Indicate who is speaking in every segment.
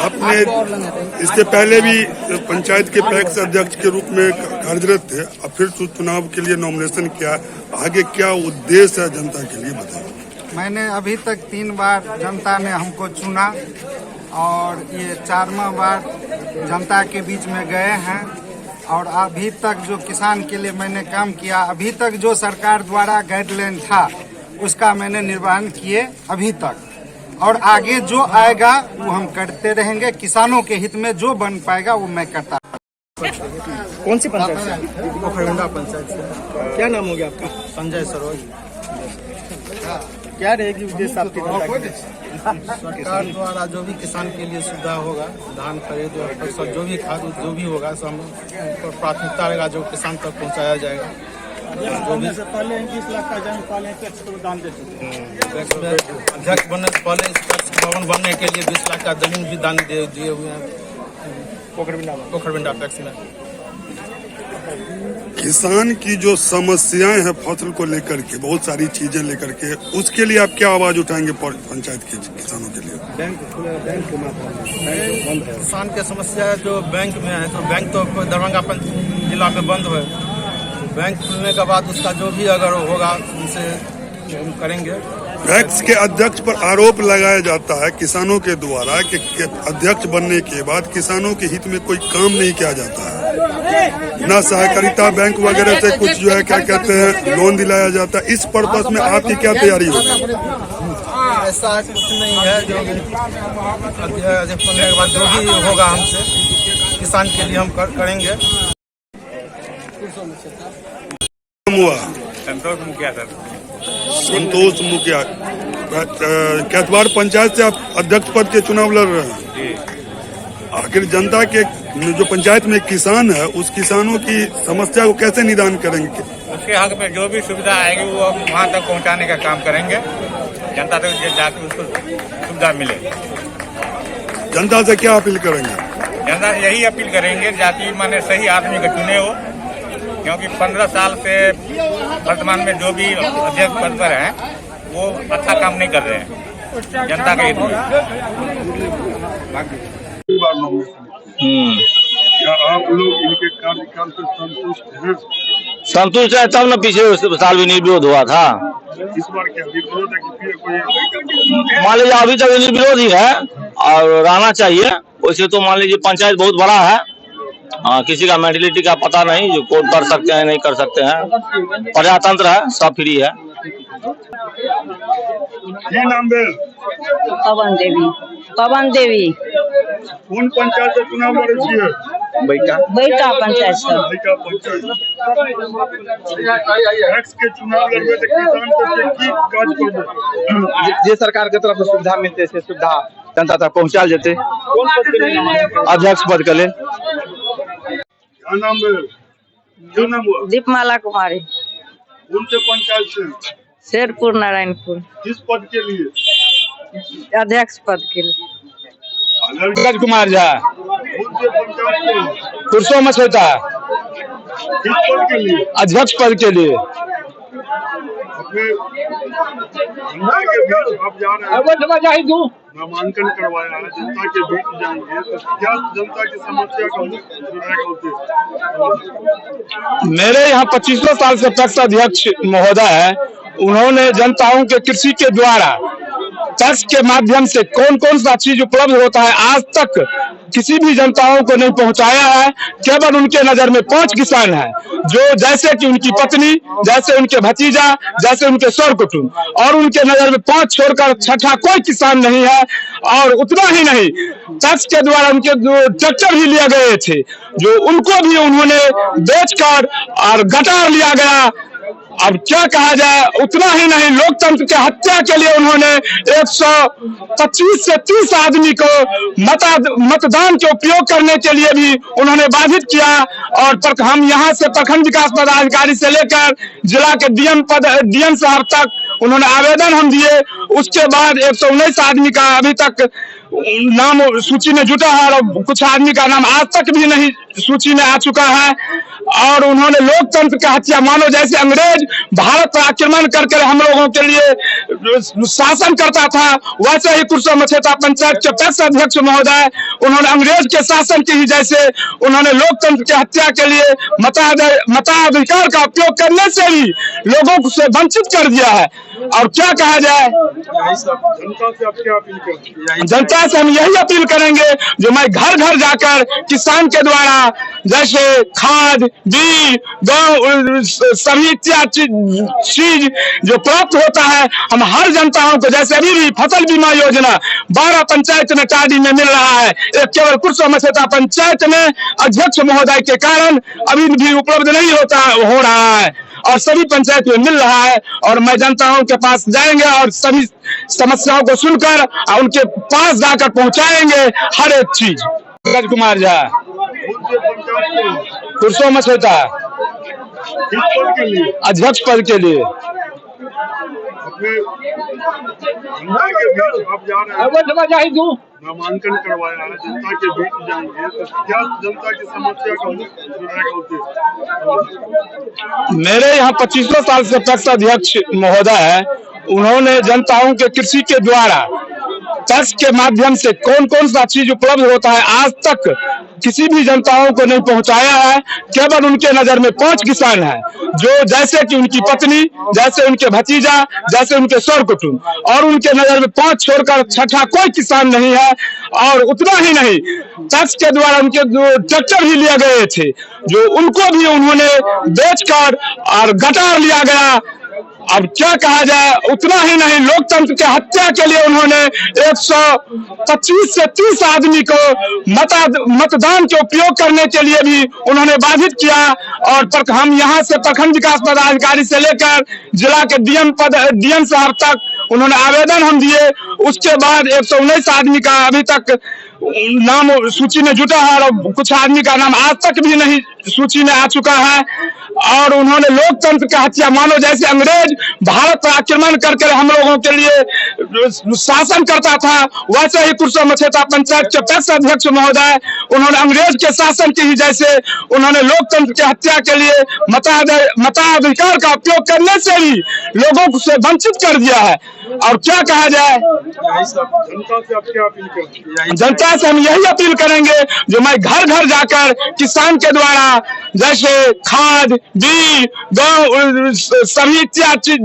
Speaker 1: आपने इससे पहले भी पंचायत के पैक्स अध्यक्ष के रूप में कार्यरत थे, अब फिर चुनाव के लिए नॉमिनेशन किया, आगे क्या उद्देश्य है जनता के लिए बताइए।
Speaker 2: मैंने अभी तक 3 बार जनता ने हमको चुना और ये 4वां बार जनता के बीच में गए हैं और अभी तक जो किसान के लिए मैंने काम किया, अभी तक जो सरकार द्वारा गाइडलाइन था उसका मैंने निर्वहन किए अभी तक, और आगे जो आएगा वो हम करते रहेंगे। किसानों के हित में जो बन पाएगा वो मैं करता।
Speaker 3: कौन सी पंचायत से?
Speaker 2: पोखरबंदा पंचायत से।
Speaker 3: क्या नाम हो गया आपका?
Speaker 2: संजय सरोज।
Speaker 3: क्या रहेगी उद्देश्य आपके?
Speaker 2: सरकार द्वारा जो भी किसान के लिए सुविधा होगा, धान खरीद और जो भी खाद जो भी होगा सब पर प्राथमिकता रहेगा, जो किसान तक पहुंचाया जाएगा। जो भी
Speaker 3: से पहले 21 लाख का जमीन पहले टैक्स को दान दे चुके हैं।
Speaker 2: अध्यक्ष बनने से पहले इस भवन बनने के लिए 20 लाख का जमीन भी दान दिए हुए हैं पोखरबंदा टैक्स में।
Speaker 1: किसान की जो समस्याएं हैं फसल को लेकर के, बहुत सारी चीजें लेकर के, उसके लिए आप क्या आवाज उठाएंगे पंचायत के किसानों के लिए?
Speaker 2: किसान की समस्या जो बैंक में है, तो बैंक तो दरभंगा जिला में बंद है। बैंक खुलने के बाद उसका जो भी अगर होगा उनसे हम करेंगे।
Speaker 1: पैक्स के अध्यक्ष पर आरोप लगाया जाता है किसानों के द्वारा कि अध्यक्ष बनने के बाद किसानों के हित में कोई काम नहीं किया जाता है, न सहकारिता बैंक वगैरह से कुछ जो है क्या कहते हैं लोन दिलाया जाता है। इस पर्पस में आपकी क्या तैयारी होगी?
Speaker 2: ऐसा कुछ नहीं है, जो अध्यक्ष बनने के बाद जो भी होगा हमसे किसान के लिए हम करेंगे।
Speaker 1: हुआ
Speaker 4: संतोष मुखिया सर।
Speaker 1: संतोष मुखिया, कैथवाड़ पंचायत से आप अध्यक्ष पद के चुनाव लड़ रहे हैं
Speaker 4: जी।
Speaker 1: आखिर जनता के जो पंचायत में किसान है, उस किसानों की समस्या को कैसे निदान करेंगे?
Speaker 4: उसके हक में जो भी सुविधा आएगी वो वहाँ तक पहुँचाने का काम करेंगे, जनता तक जाकर उसको सुविधा मिले।
Speaker 1: जनता से क्या अपील करेंगे?
Speaker 4: जनता से यही अपील करेंगे जाति माने सही आदमी को चुने हो, क्योंकि 15 साल से वर्तमान में जो भी अध्यक्ष पद पर हैं वो अच्छा काम नहीं कर रहे हैं जनता के हित में।
Speaker 1: क्या आप लोग इनके कार्यकाल से संतुष्ट हैं?
Speaker 5: संतुष्ट है तब न पिछले साल भी निर्विरोध हुआ था।
Speaker 1: इस बार क्या विरोध है कि फिर कोई?
Speaker 5: मान लीजिए अभी तक निर्विरोध ही है और रहना चाहिए। वैसे तो मान लीजिए पंचायत बहुत बड़ा है, किसी का मेंटलिटी का पता नहीं, जो कौन कर सकते हैं नहीं कर सकते हैं। प्रजातंत्र है, सब फ्री है।
Speaker 1: ये नाम है
Speaker 6: पवन देवी। पवन देवी
Speaker 1: कौन पंचायत से चुनाव लड़ रही है?
Speaker 6: बैठा पंचायत से।
Speaker 1: बैठा पंचायत। टैक्स के चुनाव लड़वे तो किसान सबके की काज करबो।
Speaker 3: जे सरकार के तरफ से सुविधा मिलते से सुविधा जनता तक पहुँचा देते। अध्यक्ष पद के लिए
Speaker 1: क्या नाम है? क्या नाम हुआ?
Speaker 6: दीपमाला कुमारी।
Speaker 1: कौन से पंचायत से?
Speaker 6: शेरपुर नारायणपुर।
Speaker 1: किस पद के लिए?
Speaker 6: अध्यक्ष पद के लिए।
Speaker 5: पंकज कुमार झा,
Speaker 1: कौन से पंचायत से?
Speaker 5: कुर्सों में सोता है,
Speaker 1: किस पद के लिए?
Speaker 5: अध्यक्ष पद के लिए।
Speaker 1: अपने जनता के बीच आप जा रहे हैं, नामांकन करवाया है, जनता के बीच जाएंगे तो क्या जनता की समस्या का रहेगा उद्देश्य?
Speaker 5: मेरे यहाँ 25 साल से पैक्स अध्यक्ष महोदय है, उन्होंने जनताओं के कृषि के द्वारा टैक्स के माध्यम से कौन कौन सा चीज उपलब्ध होता है आज तक किसी भी जनताओं को नहीं पहुंचाया है। केवल उनके नजर में 5 किसान हैं, जो जैसे कि उनकी पत्नी, जैसे उनके भतीजा, जैसे उनके सौर कुटुंब, और उनके नजर में 5 छोड़कर छठा कोई किसान नहीं है। और उतना ही नहीं, टैक्स के द्वारा उनके ट्रैक्टर भी लिए गए थे, जो उनको भी उन्होंने बेचकर और गटार लिया गया। अब क्या कहा जाए, उतना ही नहीं, लोकतंत्र के हत्या के लिए उन्होंने 125 से 30 आदमी को मतदान के उपयोग करने के लिए भी उन्होंने बाधित किया। और हम यहाँ से प्रखंड विकास पदाधिकारी से लेकर जिला के डीएम साहब तक उन्होंने आवेदन हम दिए, उसके बाद 119 आदमी का अभी तक नाम सूची में जुटा है और कुछ आदमी का नाम आज तक भी नहीं सूची में आ चुका है। और उन्होंने लोकतंत्र की हत्या, मानो जैसे अंग्रेज भारत पर आक्रमण करके हम लोगों के लिए शासन करता था, वैसे ही कुरसों मछेता पंचायत के पैक्स अध्यक्ष महोदय उन्होंने अंग्रेज के शासन की ही जैसे उन्होंने लोकतंत्र की हत्या के लिए मताधिकार का उपयोग करने से ही लोगों से वंचित कर दिया है। और क्या कहा जाए, जनता से हम यही अपील करेंगे जो मैं घर घर जाकर किसान के द्वारा जैसे खाद, बीज, गाँव सभी इत्यादि चीज जो प्राप्त होता है, हम हर जनताओं को जैसे अभी भी फसल बीमा योजना 12 पंचायत में टाडी में मिल रहा है, ये केवल कुरसों मछेता पंचायत में अध्यक्ष महोदय के कारण अभी भी उपलब्ध नहीं हो रहा है और सभी पंचायत में मिल रहा है। और मैं जनताओं के पास जाएंगे और सभी समस्याओं को सुनकर उनके पास जाकर पहुंचाएंगे हर एक चीज। पंकज कुमार झा, कुरसों मछेता अध्यक्ष पद के लिए।
Speaker 1: नामांकन करवाया है, जनता के बीच जाएंगे तो क्या जनता की समस्या का
Speaker 5: मेरे यहाँ 25 साल से पैक्स अध्यक्ष महोदय है, उन्होंने जनताओं के कृषि के द्वारा पैक्स के माध्यम से कौन कौन सा चीज उपलब्ध होता है आज तक किसी भी जनताओं को नहीं पहुंचाया है। केवल उनके नजर में 5 किसान हैं, जो जैसे कि उनकी पत्नी, जैसे उनके भतीजा, जैसे उनके सौर कुटुंब, और उनके नजर में 5 छोड़कर छठा कोई किसान नहीं है। और उतना ही नहीं, पैक्स के द्वारा उनके जो ट्रैक्टर भी लिए गए थे, जो उनको भी उन्होंने बेचकर और गटार लिया गया। अब क्या कहा जाए, उतना ही नहीं, लोकतंत्र के हत्या के लिए उन्होंने 125 से 30 आदमी को मतदान के उपयोग करने के लिए भी उन्होंने बाधित किया। और हम यहाँ से प्रखंड विकास पदाधिकारी से लेकर जिला के डीएम साहब तक उन्होंने आवेदन हम दिए, उसके बाद 119 आदमी का अभी तक नाम सूची में जुटा है और कुछ आदमी का नाम आज तक भी नहीं सूची में आ चुका है। और उन्होंने लोकतंत्र की हत्या, मानो जैसे अंग्रेज भारत पर आक्रमण करके हम लोगों के लिए शासन करता था, वैसे ही कुरसों मछेता पंचायत के पैक्स अध्यक्ष महोदय उन्होंने अंग्रेज के शासन की ही जैसे उन्होंने लोकतंत्र की हत्या के लिए मताधिकार का उपयोग करने से ही लोगों से वंचित कर दिया है। और क्या कहा जाए, जनता से हम यही अपील करेंगे जो मैं घर घर जाकर किसान के द्वारा जैसे खाद, बीज, गाँव सभी इत्यादि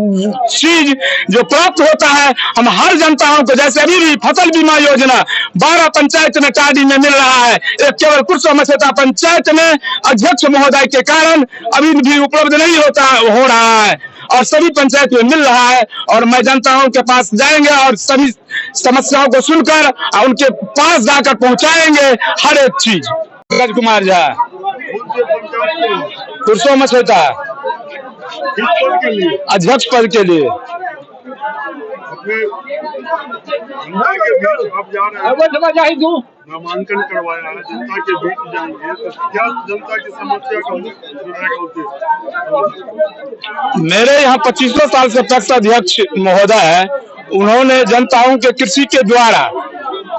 Speaker 5: चीज जो प्राप्त होता है, हम हर जनताओं को जैसे अभी भी फसल बीमा योजना 12 पंचायत में टाडी में मिल रहा है, ये केवल कुरसों मछेता पंचायत में अध्यक्ष महोदय के कारण अभी भी उपलब्ध नहीं हो रहा है और सभी पंचायत में मिल रहा है। और मैं जनताओं के पास जाएंगे और सभी समस्याओं को सुनकर उनके पास जाकर पहुंचाएंगे हर एक चीज। पंकज कुमार झा, कुरसों मछेता अध्यक्ष पद के लिए।
Speaker 1: नामांकन करवाया है, जनता के बीच जाएंगे तो क्या जनता की समस्या का
Speaker 5: मेरे यहाँ 25 साल से पैक्स अध्यक्ष महोदय है, उन्होंने जनताओं के कृषि के द्वारा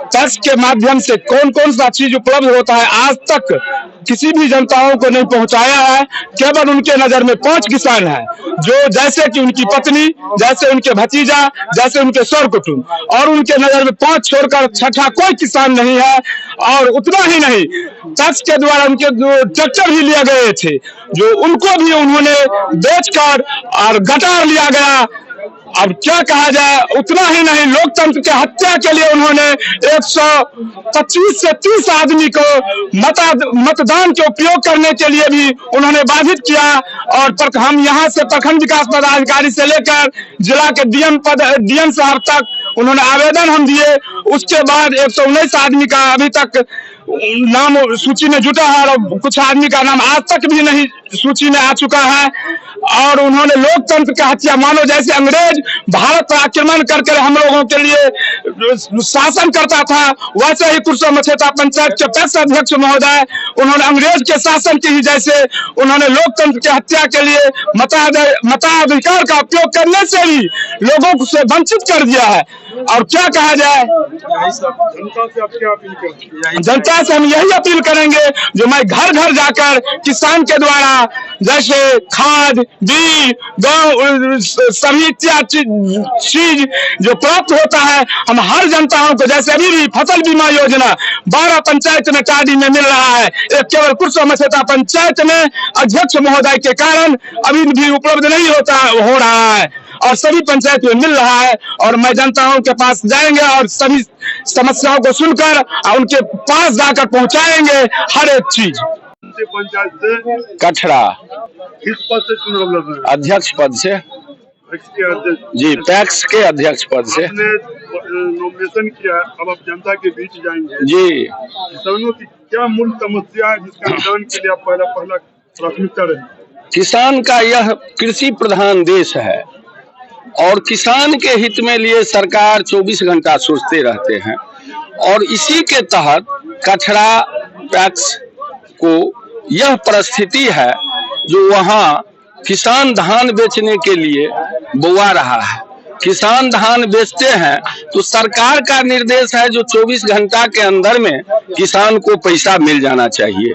Speaker 5: पैक्स के माध्यम से कौन कौन सा चीज उपलब्ध होता है आज तक किसी भी जनताओं को नहीं पहुंचाया है। केवल उनके नजर में 5 किसान हैं, जो जैसे कि उनकी पत्नी, जैसे उनके भतीजा, जैसे उनके सौर कुटुंब, और उनके नजर में 5 छोड़कर छठा कोई किसान नहीं है। और उतना ही नहीं, पैक्स के द्वारा उनके जो ट्रैक्टर भी लिए गए थे, जो उनको भी उन्होंने बेचकर और गटार लिया गया। अब क्या कहा जाए, उतना ही नहीं, लोकतंत्र के हत्या के लिए उन्होंने 125 से 30 आदमी को मतदान के उपयोग करने के लिए भी उन्होंने बाधित किया। और हम यहाँ से प्रखंड विकास पदाधिकारी से लेकर जिला के डीएम साहब तक उन्होंने आवेदन हम दिए, उसके बाद 119 आदमी का अभी तक नाम सूची में जुटा है और कुछ आदमी का नाम आज तक भी नहीं सूची में आ चुका है। और उन्होंने लोकतंत्र की हत्या, मानो जैसे अंग्रेज भारत पर आक्रमण करके हम लोगों के लिए शासन करता था, वैसे ही कुरसो मछेता पंचायत के पैक्स अध्यक्ष महोदय, उन्होंने अंग्रेज के शासन की ही जैसे उन्होंने लोकतंत्र की हत्या के लिए मताधिकार का उपयोग करने से ही लोगों को से वंचित कर दिया है। और क्या कहा जाए, जनता से हम यही अपील करेंगे जो मैं घर घर जाकर किसान के द्वारा जैसे खाद, बीज, गाँव सभी इत्यादि चीज जो प्राप्त होता है, हम हर जनताओं को, जैसे अभी भी फसल बीमा योजना 12 पंचायत में टाडी में मिल रहा है, केवल कुरसो मछेता पंचायत में अध्यक्ष महोदय के कारण अभी भी उपलब्ध नहीं हो रहा है और सभी पंचायत में मिल रहा है। और मैं जनताओं के पास जाएंगे और सभी समस्याओं को सुनकर उनके पास जाकर पहुंचाएंगे हर एक चीज।
Speaker 1: पंचायत से
Speaker 5: कठरा
Speaker 1: किस पद से चुनाव लड़ रहे हैं?
Speaker 5: अध्यक्ष पद से
Speaker 1: पैक्स के अध्यक्ष
Speaker 5: जी, पैक्स के अध्यक्ष पद से
Speaker 1: आपने नॉमिनेशन किया, अब आप जनता के बीच जाएंगे
Speaker 5: जी।
Speaker 1: किसानों की क्या मूल समस्या है जिसका निदान के लिए आप पहला प्राथमिकता रहे?
Speaker 5: किसान का यह कृषि प्रधान देश है और किसान के हित में लिए सरकार 24 घंटा सोचते रहते हैं और इसी के तहत कठरा पैक्स को यह परिस्थिति है जो वहाँ किसान धान बेचने के लिए बुआ रहा है। किसान धान बेचते हैं तो सरकार का निर्देश है जो 24 घंटा के अंदर में किसान को पैसा मिल जाना चाहिए।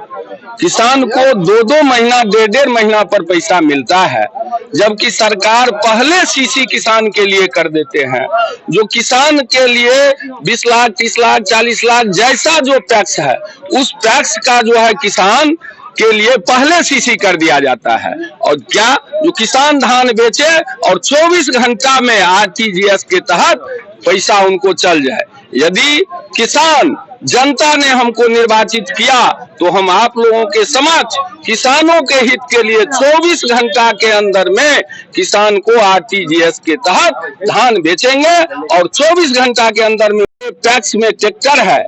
Speaker 5: किसान को 2-2 महीना, 1.5 महीना पर पैसा मिलता है, जबकि सरकार पहले सीसी किसान के लिए कर देते हैं। जो किसान के लिए 20 लाख, 30 लाख, 40 लाख जैसा जो पैक्स है, उस पैक्स का जो है किसान के लिए पहले सीसी कर दिया जाता है। और क्या जो किसान धान बेचे और 24 घंटा में आरटीजीएस के तहत पैसा उनको चल जाए। यदि किसान जनता ने हमको निर्वाचित किया तो हम आप लोगों के समक्ष किसानों के हित के लिए 24 घंटा के अंदर में किसान को आरटीजीएस के तहत धान बेचेंगे और 24 घंटा के अंदर में पैक्स में ट्रैक्टर है।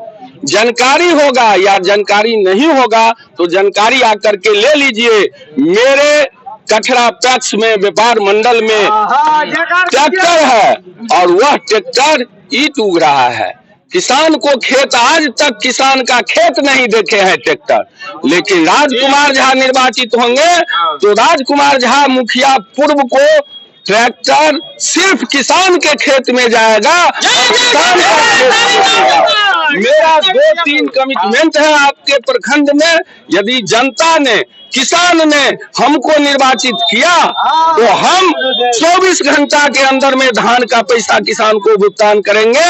Speaker 5: जानकारी होगा या जानकारी नहीं होगा तो जानकारी आकर के ले लीजिए। मेरे कठरा पैक्स में व्यापार मंडल में ट्रैक्टर है और वह ट्रैक्टर ईंट उग रहा है। किसान को खेत, आज तक किसान का खेत नहीं देखे हैं ट्रैक्टर, लेकिन राजकुमार झा निर्वाचित होंगे तो राजकुमार झा मुखिया पूर्व को ट्रैक्टर सिर्फ किसान के खेत में जाएगा। किसान का खेत मेरा 2-3 कमिटमेंट है आपके प्रखंड में। यदि जनता ने, किसान ने हमको निर्वाचित किया तो हम 24 घंटा के अंदर में धान का पैसा किसान को भुगतान करेंगे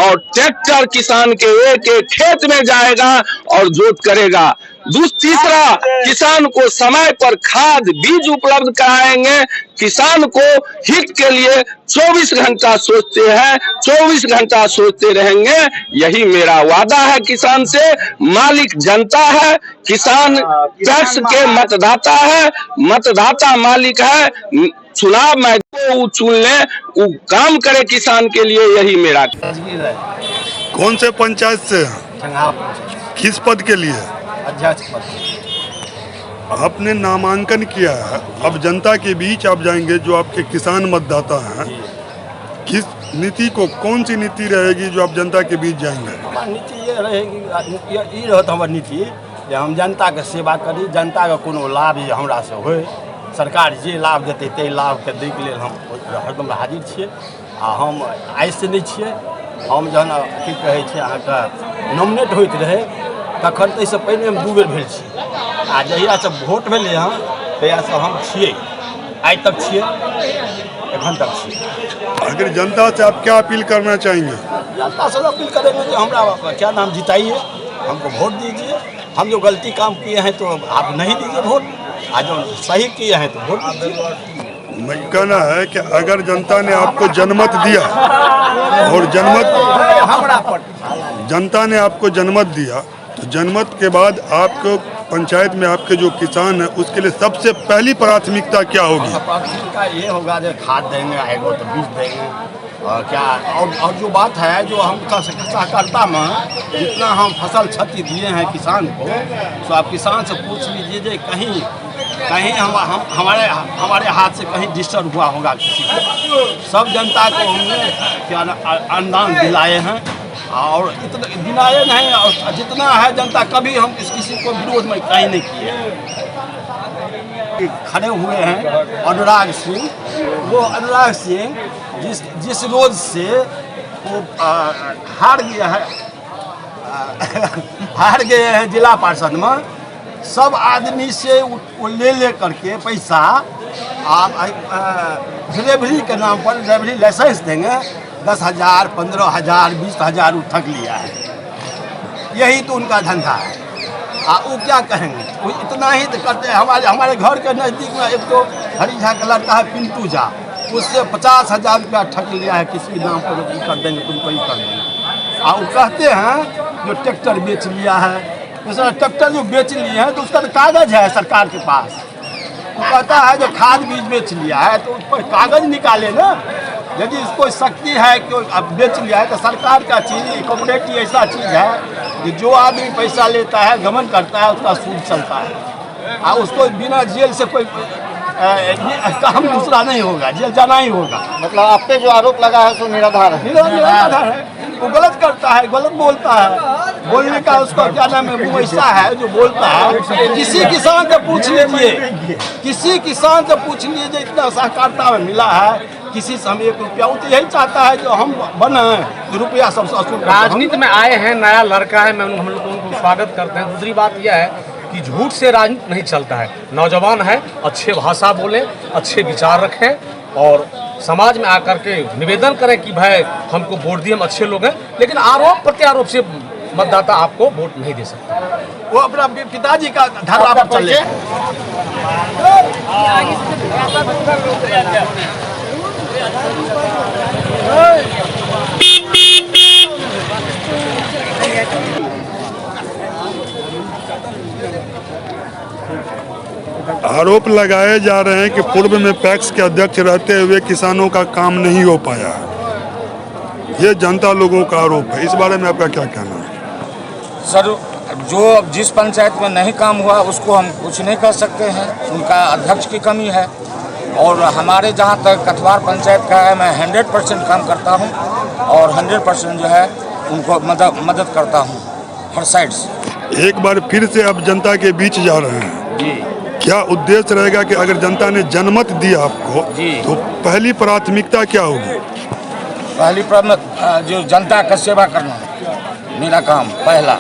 Speaker 5: और ट्रैक्टर किसान के एक खेत में जाएगा और जोत करेगा। तीसरा, किसान को समय पर खाद, बीज उपलब्ध कराएंगे। किसान को हित के लिए 24 घंटा सोचते हैं, 24 घंटा सोचते रहेंगे। यही मेरा वादा है किसान से। मालिक जनता है, किसान टैक्स के मतदाता है, मतदाता मालिक है। चुनाव में वो चुन ले, वो काम करे किसान के लिए, यही मेरा।
Speaker 1: कौन से पंचायत से, किस पद के लिए?
Speaker 7: अध्यक्ष पद।
Speaker 1: आपने नामांकन किया है, अब जनता के बीच आप जाएंगे जो आपके किसान मतदाता हैं। किस नीति को, कौन सी नीति रहेगी जो आप जनता के बीच जाएंगे?
Speaker 7: नीति ये रहेगी, ये रहता हमारी नीति जे हम जनता के सेवा करी, जनता के कोनो लाभ हमरा से होय, सरकार जे लाभ देते ते लाभ के दै के लेल हम हरदम हाजिर छियै। आ हम आइ से नहीं छियै, हम जहन की कहै छै अहाँके नॉमिनेट होइत रहे तखन ताहिसँ पहिने हम 2 बेर भेल छी। आ जहियासँ वोट भेलै हँ तहियासँ हम छियै, आइ तक छियै, एखन तक छियै।
Speaker 1: अगर जनता से आप क्या अपील करना चाहेंगे?
Speaker 7: जनता से अपील करेंगे कि हमरा क्या नाम जिताइए, हमको वोट दीजिए। हम जो गलती काम किए हैं तो आप नहीं दीजिए वोट, आज जो सही किए हैं तो वोट दीजिए।
Speaker 1: मैं कहना है कि अगर जनता ने आपको जनमत दिया और जनता ने आपको जनमत दिया तो जनमत के बाद आपको पंचायत में आपके जो किसान है उसके लिए सबसे पहली प्राथमिकता क्या होगी?
Speaker 7: प्राथमिकता ये होगा जो खाद देंगे, आएगा तो बीज देंगे। और क्या और जो बात है जो हम सहकारिता में जितना हम फसल क्षति दिए हैं किसान को, तो आप किसान से पूछ लीजिए कहीं कहीं हमारे हाथ से कहीं डिस्टर्ब हुआ होगा किसी को। सब जनता को हमने क्या अनुदान दिलाए हैं और इतना दिलाए नहीं, और जितना है जनता कभी हम किसी को विरोध में कहीं नहीं किए। खड़े हुए हैं अनुराग सिंह, वो अनुराग सिंह जिस रोज से वो हार गया है हार गए हैं जिला पार्षद में, सब आदमी से वो ले करके पैसा आप डिलीवरी के नाम पर डिलीवरी लाइसेंस देंगे 10,000, 15,000, 20,000 ठग लिया है। यही तो उनका धंधा है। वो क्या कहेंगे, वो इतना ही तो करते हैं। हमारे घर के नज़दीक में एक तो हरी झा का लड़का है पिंटू झा, उससे 50,000 रुपया ठग लिया है किसी नाम पर, कर देंगे तुमको ही कर देंगे। वो कहते हैं जो ट्रैक्टर बेच लिया है, तो ट्रैक्टर जो बेच लिए हैं तो उसका तो कागज है सरकार के पास। वो कहता है जो खाद बीज बेच लिया है तो उस पर कागज निकाले ना। यदि इसको शक्ति है कि अब बेच लिया है तो सरकार का चीज़ कॉपरेटिव ऐसा चीज़ है कि जो आदमी पैसा लेता है गमन करता है उसका सूद चलता है, और उसको बिना जेल से कोई काम दूसरा नहीं होगा, जेल जाना ही होगा।
Speaker 2: मतलब आप पे जो आरोप लगा है सो निराधार है।
Speaker 7: निराधार है। वो गलत करता है, गलत बोलता है, बोलने का उसका क्या नाम है, वो ऐसा है जो बोलता है। किसी किसान से पूछ लीजिए, किसी किसान से पूछ लीजिए इतना सहकारिता में मिला है किसी से हम 1 रुपया। वो तो यही चाहता है जो हम बने तो रुपया सबसे असूल।
Speaker 8: राजनीति में आए हैं, नया लड़का है, मैं हम लोग उनको स्वागत करते हैं। दूसरी बात यह है कि झूठ से राजनीति नहीं चलता है। नौजवान है, अच्छे भाषा बोले, अच्छे विचार रखें और समाज में आकर के निवेदन करें कि भाई हमको वोट दिए, हम अच्छे लोग हैं। लेकिन आरोप प्रत्यारोप से मतदाता आपको वोट नहीं दे सकता।
Speaker 7: वो अपना पिताजी का धर्म पर चले।
Speaker 1: आरोप लगाए जा रहे हैं कि पूर्व में पैक्स के अध्यक्ष रहते हुए किसानों का काम नहीं हो पाया। ये जनता लोगों का आरोप है, इस बारे में आपका क्या कहना है?
Speaker 4: सर, जो जिस पंचायत में नहीं काम हुआ उसको हम कुछ नहीं कर सकते हैं, उनका अध्यक्ष की कमी है। और हमारे जहाँ तक कथवार पंचायत का है, मैं 100% काम करता हूँ और 100% जो है उनको मदद करता हूँ हर साइड से।
Speaker 1: एक बार फिर से अब जनता के बीच जा रहे हैं
Speaker 4: जी।
Speaker 1: क्या उद्देश्य रहेगा कि अगर जनता ने जनमत दिया आपको
Speaker 4: जी, तो
Speaker 1: पहली प्राथमिकता क्या होगी?
Speaker 4: पहली प्राथमिकता जो जनता का सेवा करना, मेरा काम पहला,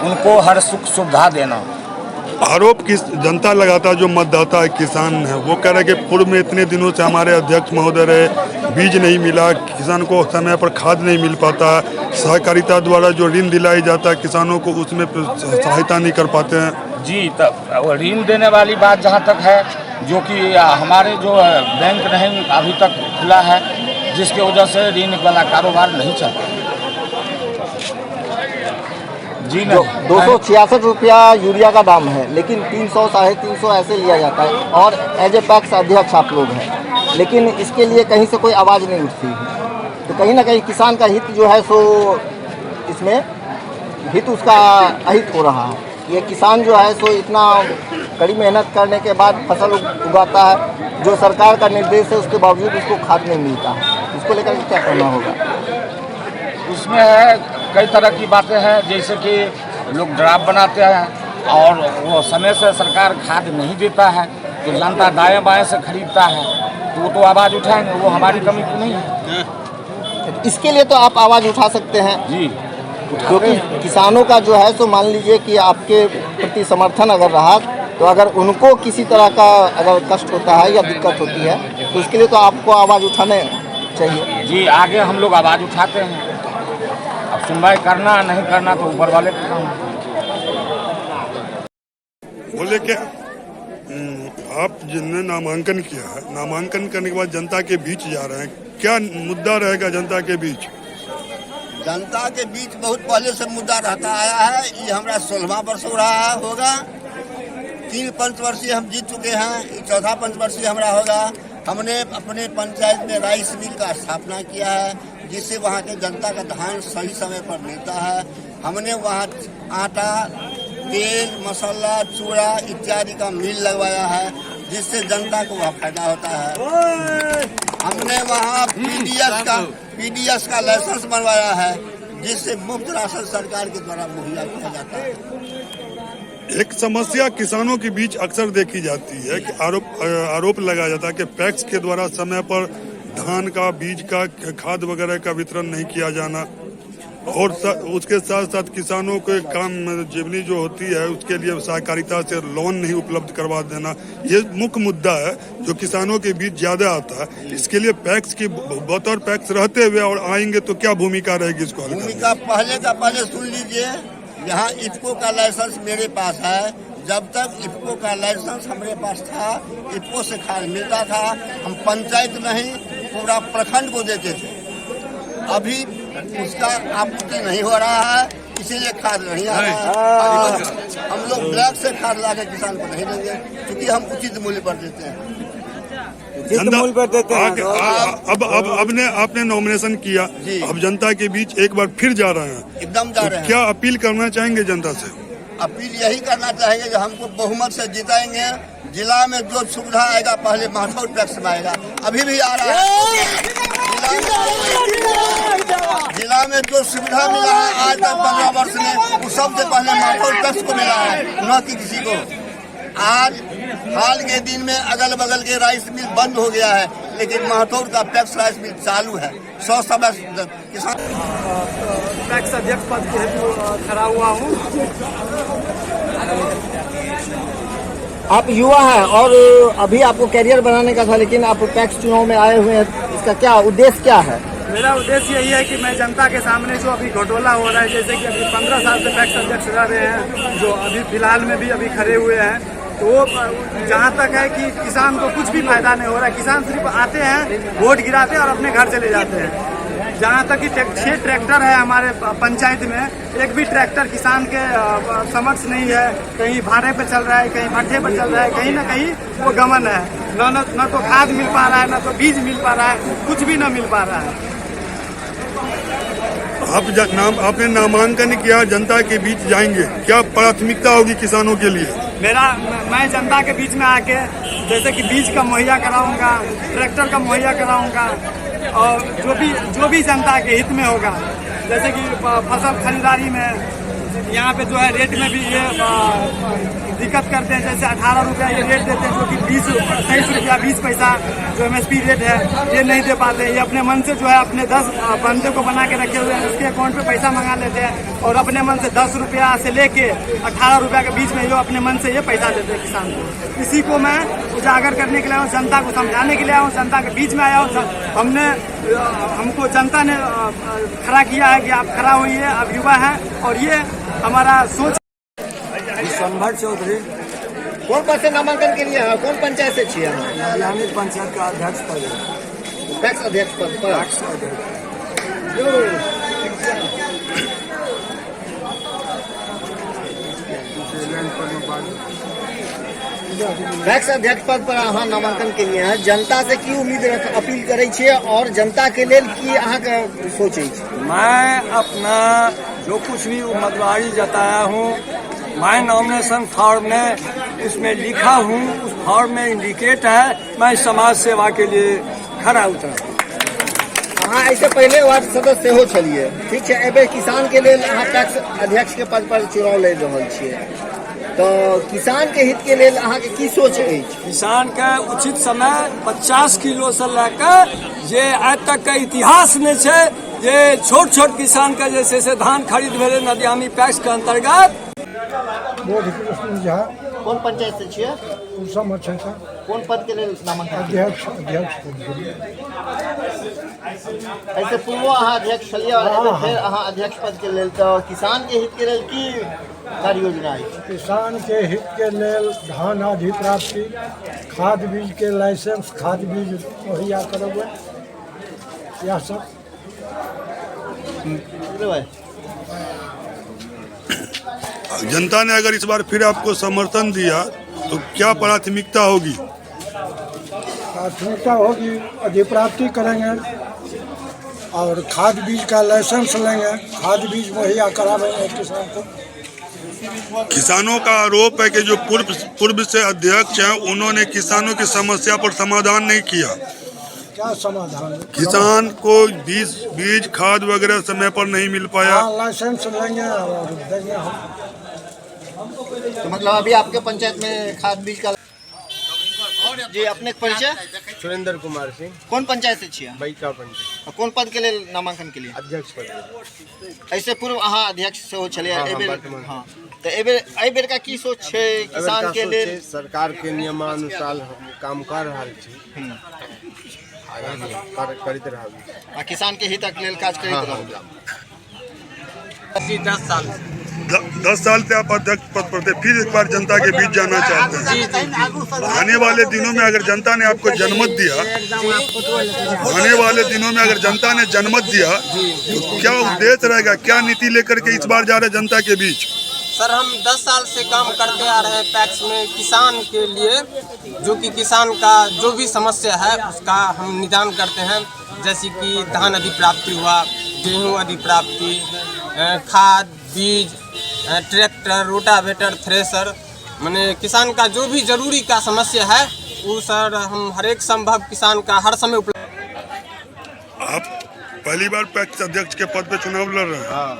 Speaker 4: उनको हर सुख सुविधा देना।
Speaker 1: आरोप किस जनता लगाता, जो मतदाता है, किसान है, वो कह रहे कि पूर्व में इतने दिनों से हमारे अध्यक्ष महोदय रहे, बीज नहीं मिला, किसान को समय पर खाद नहीं मिल पाता, सहकारिता द्वारा जो ऋण दिलाई जाता है किसानों को उसमें सहायता नहीं कर पाते हैं।
Speaker 4: जी, तब ऋण देने वाली बात जहाँ तक है, जो कि हमारे जो बैंक नहीं अभी तक खुला है, जिसकी वजह से ऋण वाला कारोबार नहीं चलता। जी नहीं,
Speaker 9: 266 रुपया यूरिया का दाम है, लेकिन 300 350 ऐसे लिया जाता है और एज ए पैक्स अध्यक्ष आप लोग हैं, लेकिन इसके लिए कहीं से कोई आवाज़ नहीं उठती है। तो कहीं ना कहीं किसान का हित जो है सो इसमें हित उसका अहित हो रहा है। ये किसान जो है सो इतना कड़ी मेहनत करने के बाद फसल उगाता है, जो सरकार का निर्देश है उसके बावजूद उसको खाद नहीं मिलता है। इसको लेकर क्या करना होगा?
Speaker 4: उसमें है कई तरह की बातें हैं, जैसे कि लोग ड्राफ्ट बनाते हैं और वो समय से सरकार खाद नहीं देता है तो जनता दाएं बाएं से खरीदता है, तो वो तो आवाज़ उठाएंगे, वो हमारी कमी तो नहीं है।
Speaker 9: इसके लिए तो आप आवाज़ उठा सकते हैं
Speaker 4: जी,
Speaker 9: क्योंकि किसानों का जो है सो मान लीजिए कि आपके प्रति समर्थन अगर रहा तो अगर उनको किसी तरह का अगर कष्ट होता है या दिक्कत होती है तो उसके लिए तो आपको आवाज़ उठाने चाहिए।
Speaker 4: जी, आगे हम लोग आवाज़ उठाते हैं। अब सुनवाई करना नहीं करना तो ऊपर वाले का काम है।
Speaker 1: बोले क्या आप जिनने नामांकन किया है, नामांकन करने के बाद जनता के बीच जा रहे हैं, क्या मुद्दा रहेगा जनता के बीच?
Speaker 10: जनता के बीच बहुत पहले से मुद्दा रहता आया है। ये हमारा 16वां वर्ष हो रहा होगा। 3 पंचवर्षीय हम जीत चुके हैं, 4था पंचवर्षीय हमारा होगा। हमने अपने पंचायत में राइस मिल का स्थापना किया है, जिससे वहाँ के जनता का धान सही समय पर मिलता है। हमने वहाँ आटा तेल, मसाला, चूड़ा इत्यादि का मिल लगवाया है, जिससे जनता को वह फायदा होता है। हमने वहाँ पीडीएस का लाइसेंस बनवाया है, जिससे मुफ्त राशन सरकार के द्वारा मुहैया किया जाता है।
Speaker 1: एक समस्या किसानों के बीच अक्सर देखी जाती है कि आरोप लगाया जाता है कि पैक्स के द्वारा समय पर धान का, बीज का, खाद वगैरह का वितरण नहीं किया जाना, और उसके साथ साथ किसानों के काम जीवनी जो होती है उसके लिए सहकारिता से लोन नहीं उपलब्ध करवा देना, ये मुख्य मुद्दा है जो किसानों के बीच ज्यादा आता है। इसके लिए पैक्स की बतौर पैक्स रहते हुए और आएंगे तो क्या भूमिका रहेगी इसको हल करने?
Speaker 10: भूमिका पहले सुन लीजिए। यहाँ इफ्को का लाइसेंस मेरे पास है। जब तक इफ्को का लाइसेंस हमारे पास था, इफ्को से खाद मिलता था, हम पंचायत नहीं पूरा प्रखंड को देते थे। अभी उसका आपूर्ति नहीं हो रहा है, इसीलिए खाद नहीं आ रहा है। हम लोग ब्लैक से खाद ला के किसान को नहीं देंगे, क्योंकि हम उचित मूल्य पर देते हैं।
Speaker 1: अब आपने नॉमिनेशन किया, अब जनता के बीच एक बार फिर जा रहे हैं,
Speaker 10: एकदम जा रहे हैं।
Speaker 1: क्या अपील करना चाहेंगे जनता से?
Speaker 10: अपील यही करना चाहेंगे कि हमको बहुमत से जिताएंगे। जिला में जो सुविधा आएगा पहले माथौर टैक्स में आएगा, अभी भी आ रहा है। जिला में जो सुविधा मिला है आज तक 15 वर्ष में, वो सबसे पहले माथौर टैक्स को मिला है, न कि किसी को। आज हाल के दिन में अगल बगल के राइस मिल बंद हो गया है, लेकिन माथौर का टैक्स राइस मिल चालू है। 100 किसान
Speaker 2: टैक्स अध्यक्ष पद के हेतु खड़ा हुआ हूँ।
Speaker 9: आप युवा हैं और अभी आपको कैरियर बनाने का था, लेकिन आप टैक्स चुनाव में आए हुए हैं, इसका क्या उद्देश्य क्या है?
Speaker 2: मेरा उद्देश्य यही है कि मैं जनता के सामने जो अभी घोटाला हो रहा है, जैसे कि अभी 15 साल से टैक्स अध्यक्ष रह रहे हैं, जो अभी फिलहाल में भी अभी खड़े हुए हैं, तो वो जहाँ तक है कि किसान को कुछ भी फायदा नहीं हो रहा है। किसान सिर्फ आते हैं, वोट गिराते हैं और अपने घर चले जाते हैं। जहाँ तक कि 6 ट्रैक्टर है हमारे पंचायत में, एक भी ट्रैक्टर किसान के समक्ष नहीं है। कहीं भाड़े पे चल रहा है, कहीं भट्ठे पे चल रहा है, कहीं ना कहीं वो गमन है। न तो खाद मिल पा रहा है, न तो बीज मिल पा रहा है, कुछ भी न मिल पा रहा है।
Speaker 1: आपने नामांकन किया, जनता के बीच जाएंगे, क्या प्राथमिकता होगी किसानों के लिए?
Speaker 2: मैं जनता के बीच में आके जैसे कि बीज का मुहैया कराऊंगा, ट्रैक्टर का मुहैया कराऊंगा, और जो भी जनता के हित में होगा, जैसे कि फसल खरीदारी में यहाँ पे जो है रेट में भी ये दिक्कत करते हैं। जैसे 18 रुपया ये रेट देते हैं, जो कि 23 रुपया 20 पैसा जो MSP रेट है, ये नहीं दे पाते। ये अपने मन से जो है अपने 10 बंदे को बना के रखे हुए हैं, उसके अकाउंट पे पैसा मंगा लेते हैं और अपने मन से 10 रुपया से लेके 18 रुपया के बीच में जो अपने मन से ये पैसा देते हैं किसान को। इसी को मैं उजागर करने के लिए आया, जनता को समझाने के लिए आया हूँ, जनता के बीच में आया हूँ। हमको जनता ने खड़ा किया है कि आप खड़ा होइए, आप युवा हैं और ये हमारा सोच।
Speaker 11: विशंभर चौधरी।
Speaker 9: कौन पद से नामांकन के लिए है? कौन पंचायत से छिए?
Speaker 11: पंचायत का अध्यक्ष पद,
Speaker 9: टैक्स अध्यक्ष पद पर। टैक्स अध्यक्ष पद पर अहाँ नामांकन के लिए हैं। जनता से की उम्मीद अपील करे छिए और जनता के लेल की अहाँ के सोचे छी?
Speaker 11: मैं अपना जो कुछ भी उम्मीदवारी जताया हूँ, मैं नॉमिनेशन फॉर्म में उसमें लिखा हूँ, उस फॉर्म में इंडिकेट है मैं समाज सेवा के लिए खड़ा उतरा।
Speaker 9: अहाँ ऐसे पहले वार्ड सदस्य हो छलिए, ठीक है। एबे किसान के लेल अहाँ टैक्स अध्यक्ष के पद पर चुनाव लड़ रहल छिए, तो किसान के हित के लेल अहाँ के की सोच है?
Speaker 11: किसान के उचित समय 50 किलो से लेकर जे आज तक का इतिहास में छे, जे छोट छोट किसान के जैसे से धान खरीद भेले नदियामी पैक्स के अंतर्गत।
Speaker 12: बोधकृष्ण झा।
Speaker 9: कौन पंचायत से छिए? कौन पद के लेल नामांकन?
Speaker 12: अध्यक्ष।
Speaker 9: ऐसे पूर्व अहाँ अध्यक्ष छलिए और फिर अहाँ अध्यक्ष पद के लेल, तो किसान के हित के लेल की कार्य योजना है?
Speaker 12: किसान के हित के लेल धान अधिप्राप्ति, खाद बीज के लाइसेंस, खाद बीज मुहैया करबै, यह सब।
Speaker 1: जनता ने अगर इस बार फिर आपको समर्थन दिया तो क्या प्राथमिकता होगी?
Speaker 12: प्राथमिकता होगी, अधिप्राप्ति करेंगे और खाद बीज का लाइसेंस लेंगे, खाद बीज मुहैया करावेंगे किसान को।
Speaker 1: किसानों का आरोप है कि जो पूर्व से अध्यक्ष हैं उन्होंने किसानों की समस्या पर समाधान नहीं किया।
Speaker 12: क्या समाधान?
Speaker 1: किसान को बीज खाद वगैरह समय पर नहीं मिल पाया।
Speaker 12: लाइसेंस लेंगे और देंगे हम।
Speaker 9: तो मतलब अभी आपके पंचायत में खाद बीज का जी अपने परिचय?
Speaker 13: सुरेंद्र कुमार सिंह।
Speaker 9: कौन पंचायत से छियै?
Speaker 13: बैका पंचायत।
Speaker 9: और कौन पद के लिए नामांकन के लिए?
Speaker 13: अध्यक्ष पद।
Speaker 9: ऐसे पूर्व अहाँ अध्यक्ष से हो छलिए। हाँ, तो एहि बेर का की सोच छै किसान के लिए?
Speaker 13: सरकार के नियमानुसार हम काम कर रहा छी, करते रहब
Speaker 9: आ किसान के हितक लेल काज करते रहब।
Speaker 1: 10 साल से आप अध्यक्ष पद पर थे, फिर एक बार जनता के बीच जाना चाहते हैं। आने वाले दिनों में अगर जनता ने आपको जनमत दिया, तो क्या उद्देश्य रहेगा, क्या नीति लेकर के इस बार जा रहे जनता के बीच?
Speaker 14: सर, हम 10 साल से काम करते आ रहे हैं पैक्स में किसान के लिए, जो कि किसान का जो भी समस्या है उसका हम निदान करते हैं। जैसे कि धान अधिप्राप्ति हुआ, गेहूं अधिप्राप्ति, खाद बीज, ट्रैक्टर, रोटावेटर, थ्रेसर, माने किसान का जो भी जरूरी का समस्या है वो सर हम हर एक संभव किसान का हर समय उपलब्ध।
Speaker 1: आप पहली बार पैक्स अध्यक्ष के पद पे चुनाव लड़ रहे हैं।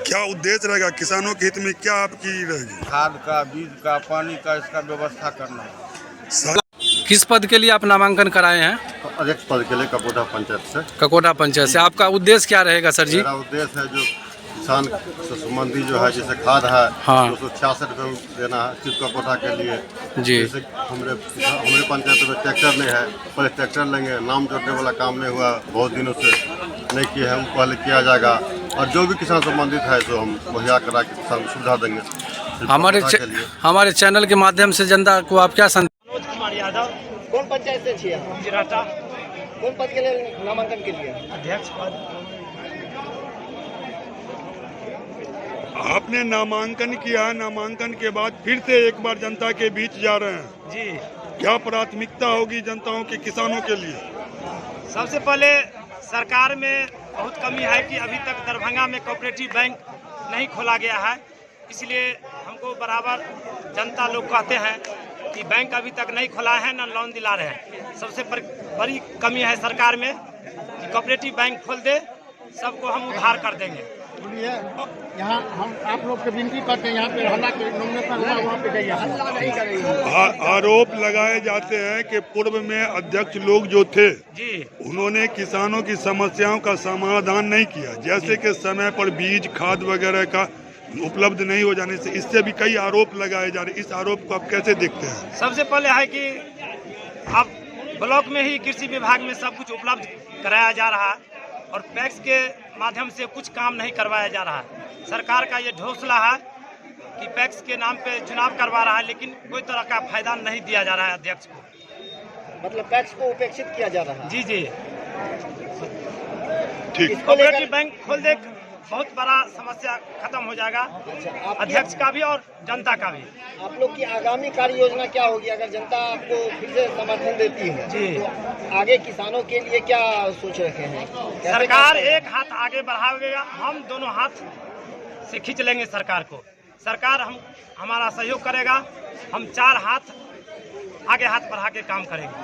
Speaker 1: क्या उद्देश्य रहेगा, किसानों के हित में क्या आपकी रहेगी?
Speaker 13: खाद का, बीज का, पानी का, इसका व्यवस्था करना है।
Speaker 8: किस पद के लिए आप नामांकन कराए हैं?
Speaker 13: अध्यक्ष पद के लिए ककोटा पंचायत से।
Speaker 8: ककोटा पंचायत से। आपका उद्देश्य क्या रहेगा सर जी?
Speaker 13: मेरा उद्देश्य है जो किसान से संबंधी जो है, जैसे खाद है,
Speaker 8: हाँ।
Speaker 13: 266 रुपये देना है सिर्फ ककोटा के लिए
Speaker 8: जी।
Speaker 13: जैसे हमारे पंचायत में ट्रैक्टर नहीं है, पहले ट्रैक्टर लेंगे। नाम जोड़ने वाला काम नहीं हुआ, बहुत दिनों से नहीं किया है, वो पहले किया जाएगा। और जो भी किसान संबंधित है तो हम मुहैया करा के किसान को सुविधा देंगे।
Speaker 8: हमारे चैनल के माध्यम से जनता को आप क्या
Speaker 9: मनोज कुमार यादव। कौन पंचायत से छियै? जिराटा। कौन पद के लिए नामांकन के लिए?
Speaker 12: अध्यक्ष पद।
Speaker 1: आपने नामांकन किया, नामांकन के बाद फिर से एक बार जनता के बीच जा रहे हैं
Speaker 15: जी।
Speaker 1: क्या प्राथमिकता होगी जनताओं के, किसानों के लिए?
Speaker 15: सबसे पहले सरकार में बहुत कमी है कि अभी तक दरभंगा में कोऑपरेटिव बैंक नहीं खोला गया है, इसलिए हमको बराबर जनता लोग कहते हैं कि बैंक अभी तक नहीं खोला है, न लोन दिला रहे हैं। सबसे बड़ी कमी है सरकार में कि कोऑपरेटिव बैंक खोल दे, सबको हम उधार कर देंगे।
Speaker 9: यहाँ हम आप लोग से विनती करते हैं, यहाँ पे हल्ला के नॉमिनेशन हुआ, वहाँ पे जाइए।
Speaker 1: आरोप लगाए जाते हैं कि पूर्व में अध्यक्ष लोग जो थे
Speaker 15: जी,
Speaker 1: उन्होंने किसानों की समस्याओं का समाधान नहीं किया, जैसे कि समय पर बीज खाद वगैरह का उपलब्ध नहीं हो जाने से। इससे भी कई आरोप लगाए जा रहे हैं, इस आरोप को आप कैसे देखते हैं?
Speaker 15: सबसे पहले है कि अब ब्लॉक में ही कृषि विभाग में सब कुछ उपलब्ध कराया जा रहा है और पैक्स के माध्यम से कुछ काम नहीं करवाया जा रहा है। सरकार का ये ढोसला है कि पैक्स के नाम पे चुनाव करवा रहा है, लेकिन कोई तरह का फायदा नहीं दिया जा रहा है अध्यक्ष को।
Speaker 9: मतलब पैक्स को उपेक्षित किया जा रहा है।
Speaker 15: जी जी,
Speaker 1: ठीक।
Speaker 15: कोऑपरेटिव बैंक खोल दे, बहुत बड़ा समस्या खत्म हो जाएगा, अध्यक्ष का भी और जनता का भी।
Speaker 9: आप लोग की आगामी कार्य योजना क्या होगी अगर जनता आपको फिर से समर्थन देती है?
Speaker 15: जी,
Speaker 9: तो आगे किसानों के लिए क्या सोच रखे हैं?
Speaker 15: सरकार एक हाथ आगे बढ़ाएगा, हम दोनों हाथ से खींच लेंगे सरकार को। सरकार हमारा सहयोग करेगा, हम 4 हाथ आगे हाथ बढ़ा के काम करेंगे।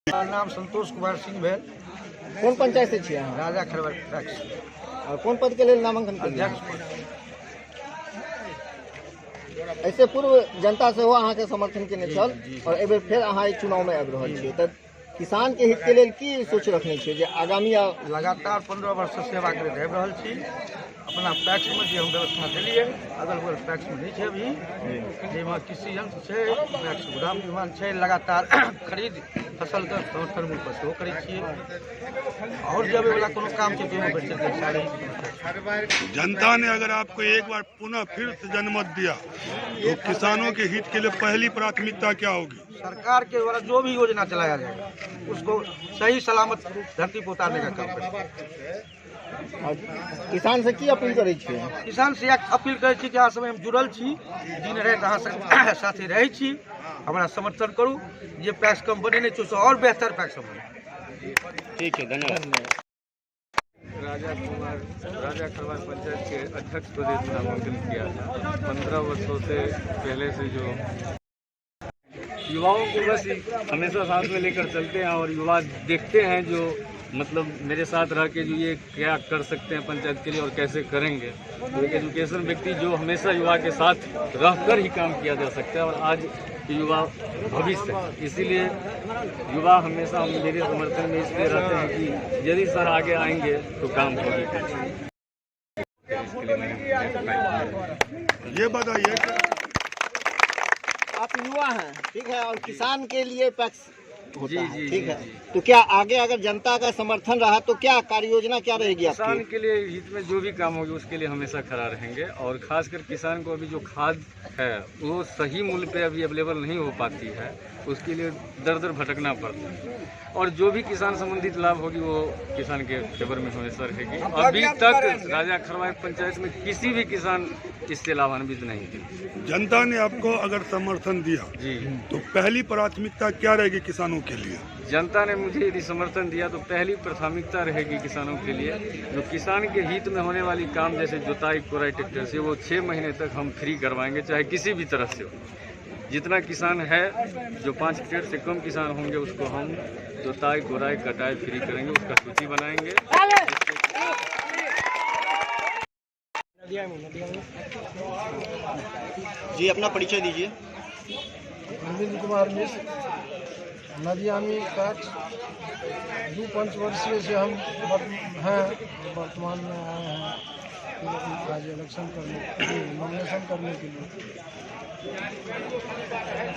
Speaker 2: मेरा नाम संतोष कुमार सिंह भेल।
Speaker 9: कौन पंचायत से छियै?
Speaker 2: राजा खरवर पैक्स।
Speaker 9: और कौन पद के लिए नामांकन के लिए? ऐसे पूर्व जनता से हो अहाँ के समर्थन के नहीं चल और एबे फिर अहाँ चुनाव में आबि रहल छियै, त किसान के हित के लिए की सोच रखने छियै जे आगामी
Speaker 2: लगातार 15 वर्ष से सेवा करैत आबि रहल छी। अपना पैक्स में जे हम व्यवस्था दिलियै, अगल बगल पैक्स में नहीं है अभी, जेमे कृषि यंत्र है, पैक्स गोदाम निर्माण है, लगातार खरीद फसल के समर्थन मूल्य पर सेहो करै छियै और जब वाला कोनो काम छै ताहिमे बढ़ि चढ़ि सारे।
Speaker 1: जनता ने अगर आपको एक बार पुनः फिर से जनमत दिया तो किसानों के हित के लिए पहली प्राथमिकता क्या होगी?
Speaker 2: सरकार के द्वारा जो भी योजना चलाया जाएगा उसको सही सलामत धरती पर उतारने का काम करेंगे।
Speaker 9: किसान से की अपील करै छियै?
Speaker 2: किसान से अपील करै छी कि अहाँ समय हम जुड़ल छी, दिन राति अहाँ साथे रहै छी, हमरा समर्थन करू। जे पैक्स कंपनी ने और बेहतर पैक्स बने।
Speaker 9: ठीक है, धन्यवाद।
Speaker 16: राजा खरवार पंचायत के अध्यक्ष प्रदेश में नामांकन किया था। 15 वर्षों से पहले से जो युवाओं को बस हमेशा साथ में लेकर चलते हैं और युवा देखते हैं जो मतलब मेरे साथ रह के जो ये क्या कर सकते हैं पंचायत के लिए और कैसे करेंगे। तो एक एजुकेशन व्यक्ति जो हमेशा युवा के साथ रहकर ही काम किया जा सकता है और आज युवा भविष्य है, इसीलिए युवा हमेशा मेरे समर्थन में इसलिए रहते हैं कि यदि सर आगे आएंगे तो काम होगी।
Speaker 1: ये बताइए
Speaker 9: आप युवा हैं, ठीक है, और किसान के लिए पैक्स होता है, ठीक है,
Speaker 16: जी।
Speaker 9: तो क्या आगे अगर जनता का समर्थन रहा तो क्या कार्य योजना क्या रहेगी आपकी?
Speaker 16: किसान के लिए हित में जो भी काम होगी उसके लिए हमेशा खड़ा रहेंगे और खासकर किसान को अभी जो खाद है वो सही मूल्य पे अभी अवेलेबल नहीं हो पाती है, उसके लिए दर दर भटकना पड़ता है और जो भी किसान संबंधित लाभ होगी वो किसान के फेवर में हमेशा रहेगी। अभी तक राजा खरवार पंचायत में किसी भी किसान इससे लाभान्वित नहीं थे।
Speaker 1: जनता ने आपको अगर समर्थन दिया
Speaker 16: जी
Speaker 1: तो पहली प्राथमिकता क्या रहेगी किसानों के लिए?
Speaker 16: जनता ने मुझे यदि समर्थन दिया तो पहली प्राथमिकता रहेगी किसानों के लिए जो किसान के हित में होने वाली काम जैसे जुताई कोराई ट्रैक्टर से वो 6 महीने तक हम फ्री करवाएंगे, चाहे किसी भी तरह से हो। जितना किसान है जो 5 हेक्टेयर से कम किसान होंगे उसको हम जुताई कोराई कटाई फ्री करेंगे, उसका सूची बनाएंगे।
Speaker 9: जी अपना परिचय दीजिए।
Speaker 12: अरविंद कुमार मिश्र, नदियामी पैक्स 2 पंचवर्षीय से हम हैं, वर्तमान में आए हैं आज इलेक्शन करने नॉमिनेशन करने के लिए।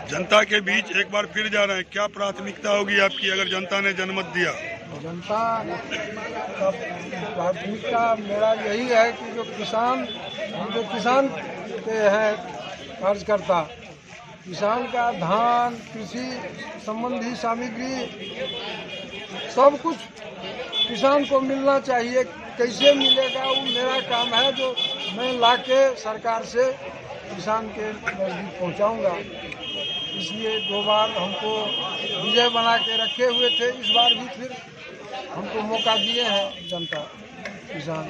Speaker 1: जनता के बीच एक बार फिर जा रहे हैं, क्या प्राथमिकता होगी आपकी अगर जनता ने जनमत दिया?
Speaker 12: जनता का प्राथमिकता मेरा यही है कि जो किसान के हैं कार्यकर्ता, किसान का धान कृषि संबंधी सामग्री सब कुछ किसान को मिलना चाहिए। कैसे मिलेगा वो मेरा काम है, जो मैं लाके सरकार से किसान के नजदीक पहुंचाऊंगा। इसलिए 2 बार हमको विजय बना के रखे हुए थे, इस बार भी फिर हमको मौका दिए हैं जनता किसान।